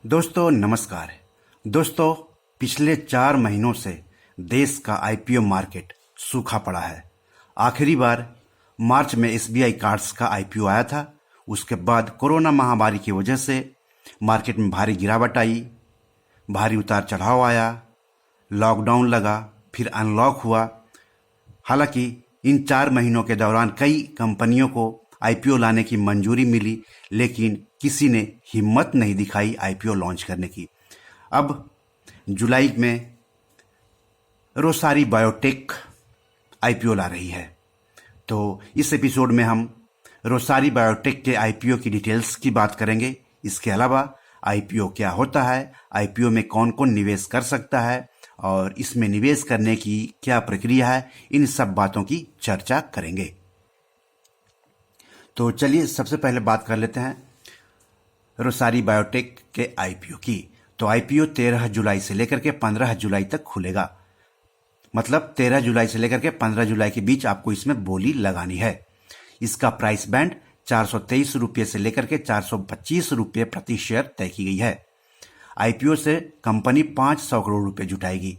दोस्तों नमस्कार। दोस्तों, पिछले 4 महीनों से देश का आईपीओ मार्केट सूखा पड़ा है। आखिरी बार मार्च में एसबीआई कार्ड्स का आईपीओ आया था। उसके बाद कोरोना महामारी की वजह से मार्केट में भारी गिरावट आई, भारी उतार चढ़ाव आया, लॉकडाउन लगा, फिर अनलॉक हुआ। हालांकि इन 4 महीनों के दौरान कई कंपनियों को आईपीओ लाने की मंजूरी मिली, लेकिन किसी ने हिम्मत नहीं दिखाई आईपीओ लॉन्च करने की। अब जुलाई में रोसारी बायोटेक आईपीओ ला रही है। तो इस एपिसोड में हम रोसारी बायोटेक के आईपीओ की डिटेल्स की बात करेंगे। इसके अलावा आईपीओ क्या होता है, आईपीओ में कौन कौन निवेश कर सकता है और इसमें निवेश करने की क्या प्रक्रिया है, इन सब बातों की चर्चा करेंगे। तो चलिए सबसे पहले बात कर लेते हैं रोसारी बायोटेक के आईपीओ की। तो आईपीओ 13 जुलाई से लेकर के 15 जुलाई तक खुलेगा। मतलब 13 जुलाई से लेकर के 15 जुलाई के बीच आपको इसमें बोली लगानी है। इसका प्राइस बैंड 423 रुपये से लेकर के 425 रुपये प्रति शेयर तय की गई है। आईपीओ से कंपनी 500 करोड़ रुपए जुटाएगी।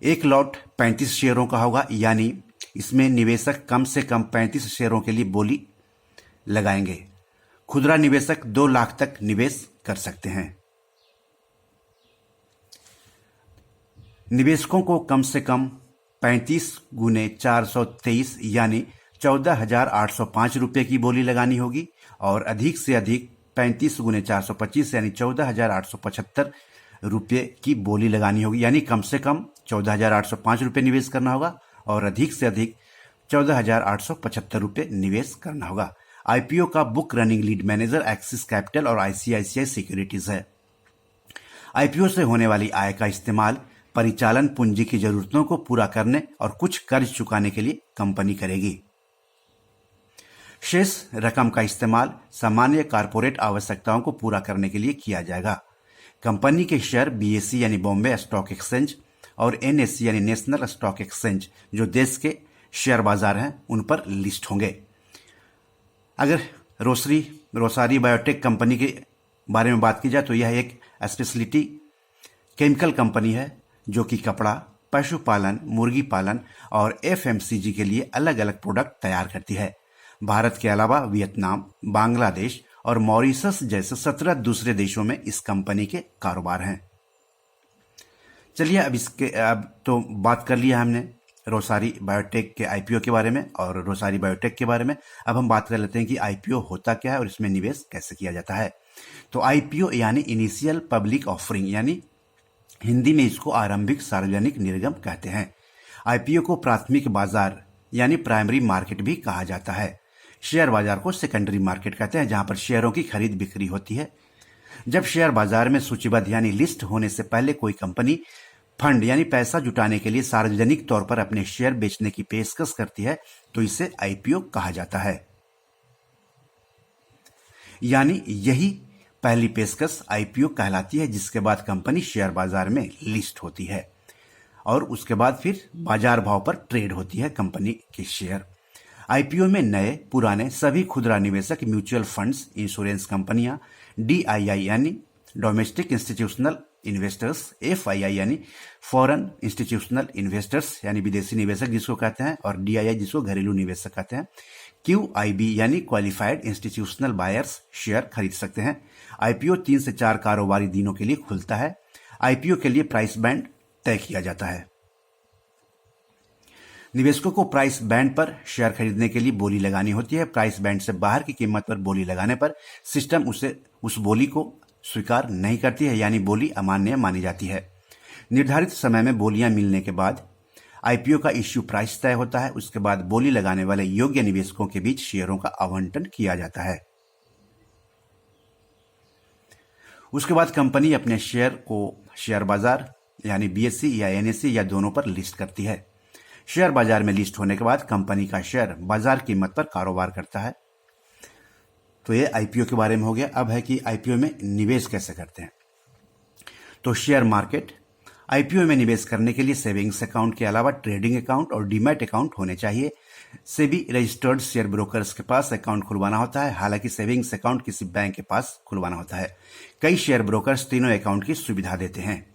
एक लॉट 35 शेयरों का होगा, यानी इसमें निवेशक कम से कम 35 शेयरों के लिए बोली लगाएंगे। खुदरा निवेशक 2 लाख तक निवेश कर सकते हैं। निवेशकों को कम से कम 35 गुने 423 यानी 14,805 रुपये की बोली लगानी होगी और अधिक से अधिक 35 गुने 425 यानी 14,875 रुपये की बोली लगानी होगी। यानी कम से कम 14,805 रुपये निवेश करना होगा और अधिक से अधिक 14,875 रुपये निवेश करना होगा। आईपीओ का book running lead manager axis capital और आईसीआईसीआई सिक्योरिटीज है। आईपीओ से होने वाली आय का इस्तेमाल परिचालन पूंजी की जरूरतों को पूरा करने और कुछ कर्ज चुकाने के लिए कंपनी करेगी। शेष रकम का इस्तेमाल सामान्य कारपोरेट आवश्यकताओं को पूरा करने के लिए किया जाएगा। कंपनी के शेयर बीएसई यानी बॉम्बे स्टॉक एक्सचेंज और एनएसई यानी नेशनल स्टॉक एक्सचेंज, जो देश के शेयर बाजार हैं, उन पर लिस्ट होंगे। अगर रोसारी बायोटेक कंपनी के बारे में बात की जाए तो यह एक स्पेशलिटी केमिकल कंपनी है जो कि कपड़ा, पशुपालन, मुर्गी पालन और एफएमसीजी के लिए अलग अलग प्रोडक्ट तैयार करती है। भारत के अलावा वियतनाम, बांग्लादेश और मॉरिशस जैसे 17 दूसरे देशों में इस कंपनी के कारोबार हैं। चलिए अब तो बात कर लिया हमने रोसारी बायोटेक के आईपीओ के बारे में और रोसारी बायोटेक के बारे में। अब हम बात कर लेते हैं कि आईपीओ होता क्या है और इसमें निवेश कैसे किया जाता है। तो आईपीओ यानी इनिशियल पब्लिक ऑफरिंग, यानी हिंदी में इसको आरंभिक सार्वजनिक निर्गम कहते हैं। आईपीओ को प्राथमिक बाजार यानी प्राइमरी मार्केट भी कहा जाता है। शेयर बाजार को सेकेंडरी मार्केट कहते हैं, जहां पर शेयरों की खरीद बिक्री होती है। जब शेयर बाजार में सूचीबद्ध यानी लिस्ट होने से पहले कोई कंपनी फंड यानी पैसा जुटाने के लिए सार्वजनिक तौर पर अपने शेयर बेचने की पेशकश करती है तो इसे आईपीओ कहा जाता है। यानी यही पहली पेशकश आईपीओ कहलाती है, जिसके बाद कंपनी शेयर बाजार में लिस्ट होती है और उसके बाद फिर बाजार भाव पर ट्रेड होती है कंपनी के शेयर। आईपीओ में नए पुराने सभी खुदरा निवेशक, म्यूचुअल फंड्स, इंश्योरेंस कंपनियां, डीआईआई यानी डोमेस्टिक इंस्टीट्यूशनल इन्वेस्टर्स, एफआईआई यानी फॉरेन इंस्टीट्यूशनल इन्वेस्टर्स यानी विदेशी निवेशक जिसको कहते हैं, और डीआईआई जिसको घरेलू निवेशक कहते हैं, क्यूआईबी यानी क्वालिफाइड इंस्टीट्यूशनल बायर्स शेयर खरीद सकते हैं। आईपीओ 3 से 4 कारोबारी दिनों के लिए खुलता है। आईपीओ के लिए प्राइस बैंड तय किया जाता है। निवेशकों को प्राइस बैंड पर शेयर खरीदने के लिए बोली लगानी होती है। प्राइस बैंड से बाहर की कीमत पर बोली लगाने पर सिस्टम उस बोली को स्वीकार नहीं करती है, यानी बोली अमान्य मानी जाती है। निर्धारित समय में बोलियां मिलने के बाद आईपीओ का इश्यू प्राइस तय होता है। उसके बाद बोली लगाने वाले योग्य निवेशकों के बीच शेयरों का आवंटन किया जाता है। उसके बाद कंपनी अपने शेयर को शेयर बाजार यानी बीएसई या एनएसई या दोनों पर लिस्ट करती है। शेयर बाजार में लिस्ट होने के बाद कंपनी का शेयर बाजार कीमत पर कारोबार करता है। तो ये आईपीओ के बारे में हो गया। अब है कि आईपीओ में निवेश कैसे करते हैं। तो शेयर मार्केट, आईपीओ में निवेश करने के लिए सेविंग्स अकाउंट के अलावा ट्रेडिंग अकाउंट और डीमैट अकाउंट होने चाहिए। सेबी रजिस्टर्ड शेयर ब्रोकर्स के पास अकाउंट खुलवाना होता है। हालांकि सेविंग्स अकाउंट किसी बैंक के पास खुलवाना होता है। कई शेयर ब्रोकर्स तीनों अकाउंट की सुविधा देते हैं।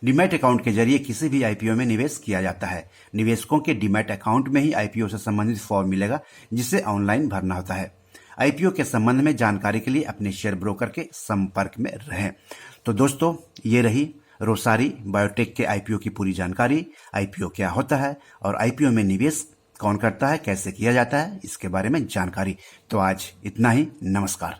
डीमैट अकाउंट के जरिए किसी भी आईपीओ में निवेश किया जाता है। निवेशकों के डीमैट अकाउंट में ही आईपीओ से संबंधित फॉर्म मिलेगा, जिसे ऑनलाइन भरना होता है। आईपीओ के संबंध में जानकारी के लिए अपने शेयर ब्रोकर के संपर्क में रहें। तो दोस्तों, ये रही रोसारी बायोटेक के आईपीओ की पूरी जानकारी। आईपीओ क्या होता है और आईपीओ में निवेश कौन करता है, कैसे किया जाता है, इसके बारे में जानकारी। तो आज इतना ही। नमस्कार।